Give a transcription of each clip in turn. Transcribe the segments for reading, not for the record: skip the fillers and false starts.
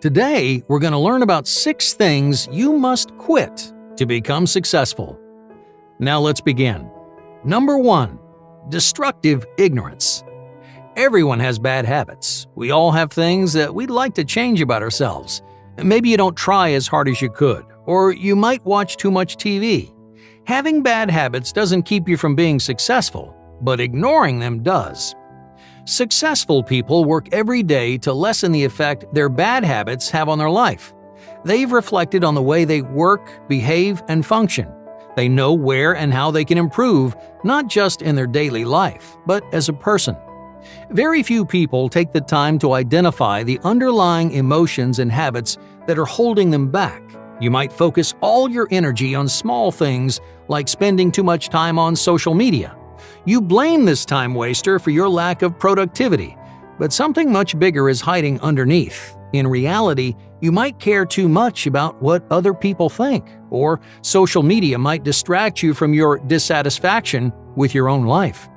Today, we're going to learn about 6 things you must quit to become successful. Now let's begin. Number 1. Destructive ignorance. Everyone has bad habits. We all have things that we'd like to change about ourselves. Maybe you don't try as hard as you could, or you might watch too much TV. Having bad habits doesn't keep you from being successful, but ignoring them does. Successful people work every day to lessen the effect their bad habits have on their life. They've reflected on the way they work, behave, and function. They know where and how they can improve, not just in their daily life, but as a person. Very few people take the time to identify the underlying emotions and habits that are holding them back. You might focus all your energy on small things like spending too much time on social media. You blame this time waster for your lack of productivity, but something much bigger is hiding underneath. In reality, you might care too much about what other people think, or social media might distract you from your dissatisfaction with your own life.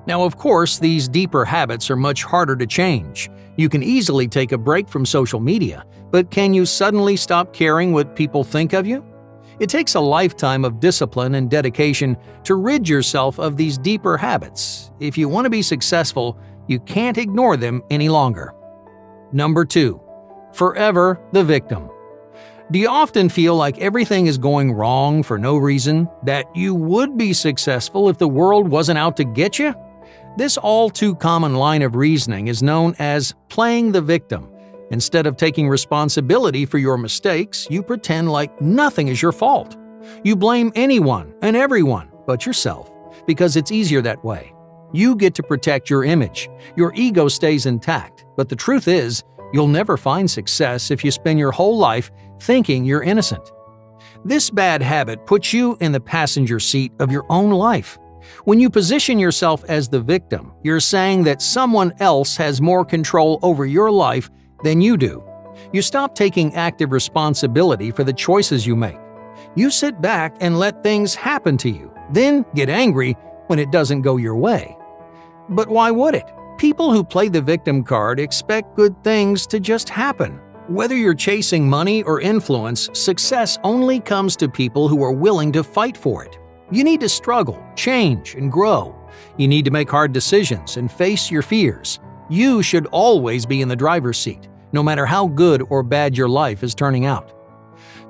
Now, of course, these deeper habits are much harder to change. You can easily take a break from social media, but can you suddenly stop caring what people think of you? It takes a lifetime of discipline and dedication to rid yourself of these deeper habits. If you want to be successful, you can't ignore them any longer. Number 2. Forever the victim. Do you often feel like everything is going wrong for no reason, that you would be successful if the world wasn't out to get you? This all too common line of reasoning is known as playing the victim. Instead of taking responsibility for your mistakes, you pretend like nothing is your fault. You blame anyone and everyone but yourself, because it's easier that way. You get to protect your image. Your ego stays intact, but the truth is, you'll never find success if you spend your whole life thinking you're innocent. This bad habit puts you in the passenger seat of your own life. When you position yourself as the victim, you're saying that someone else has more control over your life than you do. You stop taking active responsibility for the choices you make. You sit back and let things happen to you, then get angry when it doesn't go your way. But why would it? People who play the victim card expect good things to just happen. Whether you're chasing money or influence, success only comes to people who are willing to fight for it. You need to struggle, change, and grow. You need to make hard decisions and face your fears. You should always be in the driver's seat, no matter how good or bad your life is turning out.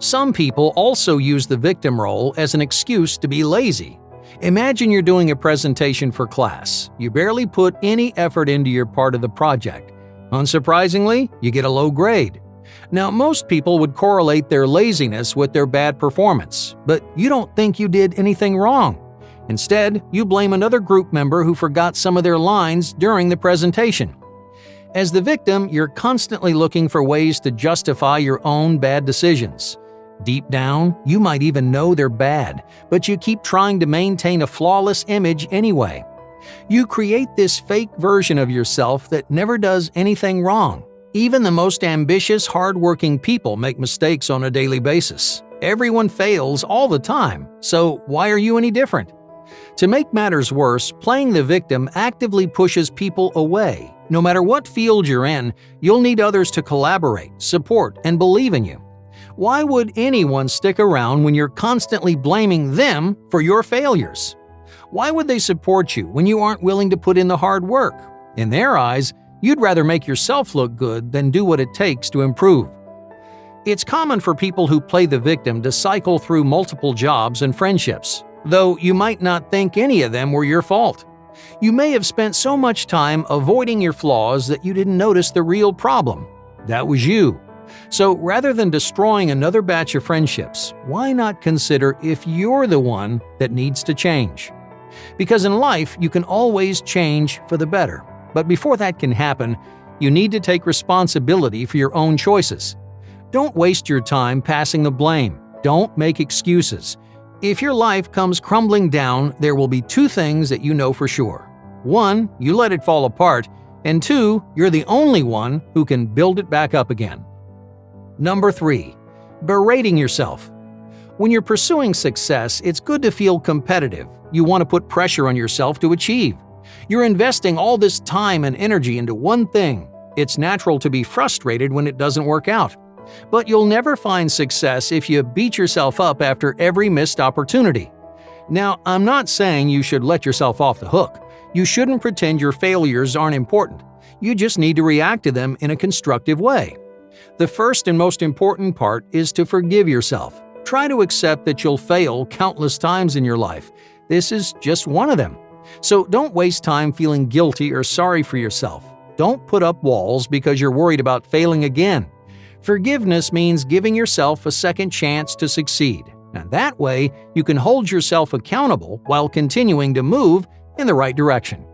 Some people also use the victim role as an excuse to be lazy. Imagine you're doing a presentation for class. You barely put any effort into your part of the project. Unsurprisingly, you get a low grade. Now, most people would correlate their laziness with their bad performance, but you don't think you did anything wrong. Instead, you blame another group member who forgot some of their lines during the presentation. As the victim, you're constantly looking for ways to justify your own bad decisions. Deep down, you might even know they're bad, but you keep trying to maintain a flawless image anyway. You create this fake version of yourself that never does anything wrong. Even the most ambitious, hard-working people make mistakes on a daily basis. Everyone fails all the time, so why are you any different? To make matters worse, playing the victim actively pushes people away. No matter what field you're in, you'll need others to collaborate, support, and believe in you. Why would anyone stick around when you're constantly blaming them for your failures? Why would they support you when you aren't willing to put in the hard work? In their eyes, you'd rather make yourself look good than do what it takes to improve. It's common for people who play the victim to cycle through multiple jobs and friendships, though you might not think any of them were your fault. You may have spent so much time avoiding your flaws that you didn't notice the real problem. That was you. So rather than destroying another batch of friendships, why not consider if you're the one that needs to change? Because in life, you can always change for the better. But before that can happen, you need to take responsibility for your own choices. Don't waste your time passing the blame. Don't make excuses. If your life comes crumbling down, there will be 2 things that you know for sure. 1, you let it fall apart, and 2, you're the only one who can build it back up again. Number 3, berating yourself. When you're pursuing success, it's good to feel competitive. You want to put pressure on yourself to achieve. You're investing all this time and energy into one thing. It's natural to be frustrated when it doesn't work out. But you'll never find success if you beat yourself up after every missed opportunity. Now, I'm not saying you should let yourself off the hook. You shouldn't pretend your failures aren't important. You just need to react to them in a constructive way. The first and most important part is to forgive yourself. Try to accept that you'll fail countless times in your life. This is just one of them. So don't waste time feeling guilty or sorry for yourself. Don't put up walls because you're worried about failing again. Forgiveness means giving yourself a second chance to succeed, and that way you can hold yourself accountable while continuing to move in the right direction.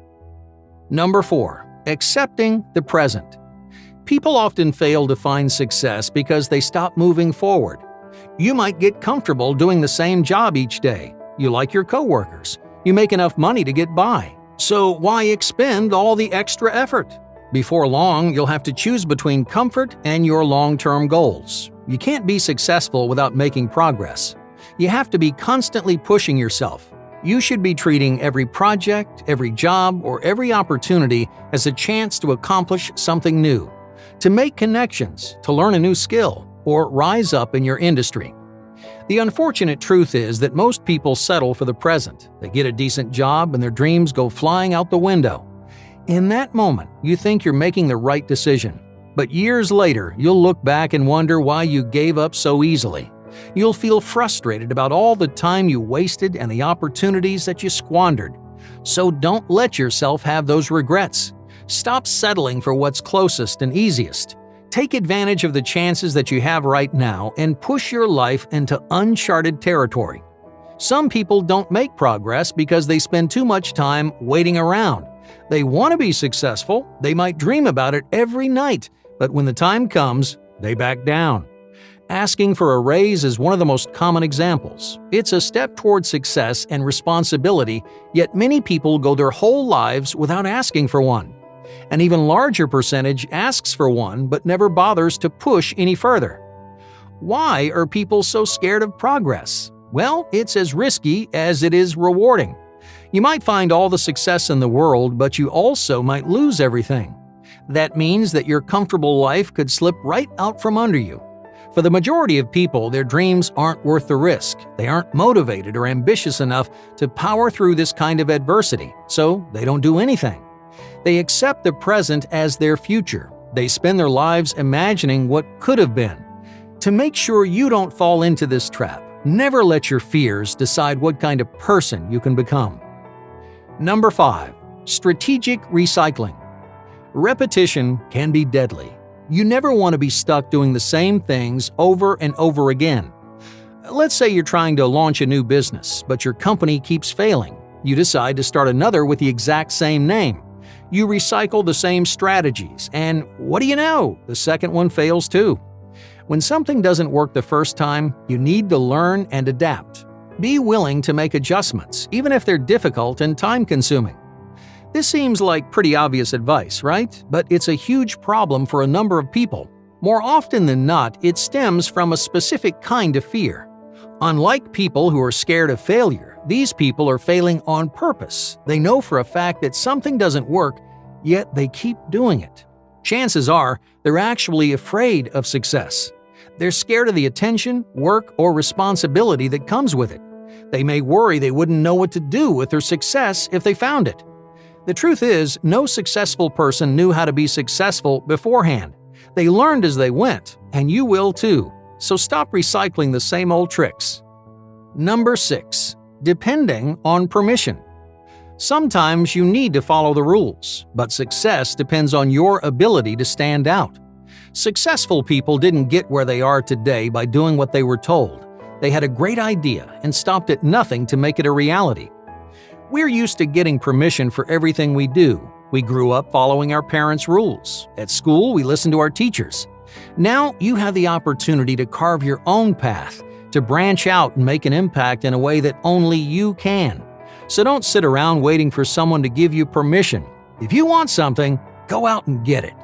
Number 4. Accepting the present. People often fail to find success because they stop moving forward. You might get comfortable doing the same job each day. You like your coworkers. You make enough money to get by. So why expend all the extra effort? Before long, you'll have to choose between comfort and your long-term goals. You can't be successful without making progress. You have to be constantly pushing yourself. You should be treating every project, every job, or every opportunity as a chance to accomplish something new, to make connections, to learn a new skill, or rise up in your industry. The unfortunate truth is that most people settle for the present. They get a decent job and their dreams go flying out the window. In that moment, you think you're making the right decision. But years later, you'll look back and wonder why you gave up so easily. You'll feel frustrated about all the time you wasted and the opportunities that you squandered. So don't let yourself have those regrets. Stop settling for what's closest and easiest. Take advantage of the chances that you have right now and push your life into uncharted territory. Some people don't make progress because they spend too much time waiting around. They want to be successful, they might dream about it every night, but when the time comes, they back down. Asking for a raise is one of the most common examples. It's a step toward success and responsibility, yet many people go their whole lives without asking for one. An even larger percentage asks for one but never bothers to push any further. Why are people so scared of progress? Well, it's as risky as it is rewarding. You might find all the success in the world, but you also might lose everything. That means that your comfortable life could slip right out from under you. For the majority of people, their dreams aren't worth the risk. They aren't motivated or ambitious enough to power through this kind of adversity, so they don't do anything. They accept the present as their future. They spend their lives imagining what could have been. To make sure you don't fall into this trap, never let your fears decide what kind of person you can become. Number 5. Strategic recycling. Repetition can be deadly. You never want to be stuck doing the same things over and over again. Let's say you're trying to launch a new business, but your company keeps failing. You decide to start another with the exact same name. You recycle the same strategies, and what do you know? The second one fails too. When something doesn't work the first time, you need to learn and adapt. Be willing to make adjustments, even if they're difficult and time-consuming. This seems like pretty obvious advice, right? But it's a huge problem for a number of people. More often than not, it stems from a specific kind of fear. Unlike people who are scared of failure, these people are failing on purpose. They know for a fact that something doesn't work, yet they keep doing it. Chances are, they're actually afraid of success. They're scared of the attention, work, or responsibility that comes with it. They may worry they wouldn't know what to do with their success if they found it. The truth is, no successful person knew how to be successful beforehand. They learned as they went, and you will too. So stop recycling the same old tricks. Number 6. Depending on permission. Sometimes you need to follow the rules, but success depends on your ability to stand out. Successful people didn't get where they are today by doing what they were told. They had a great idea and stopped at nothing to make it a reality. We're used to getting permission for everything we do. We grew up following our parents' rules. At school, we listened to our teachers. Now you have the opportunity to carve your own path, to branch out and make an impact in a way that only you can. So don't sit around waiting for someone to give you permission. If you want something, go out and get it.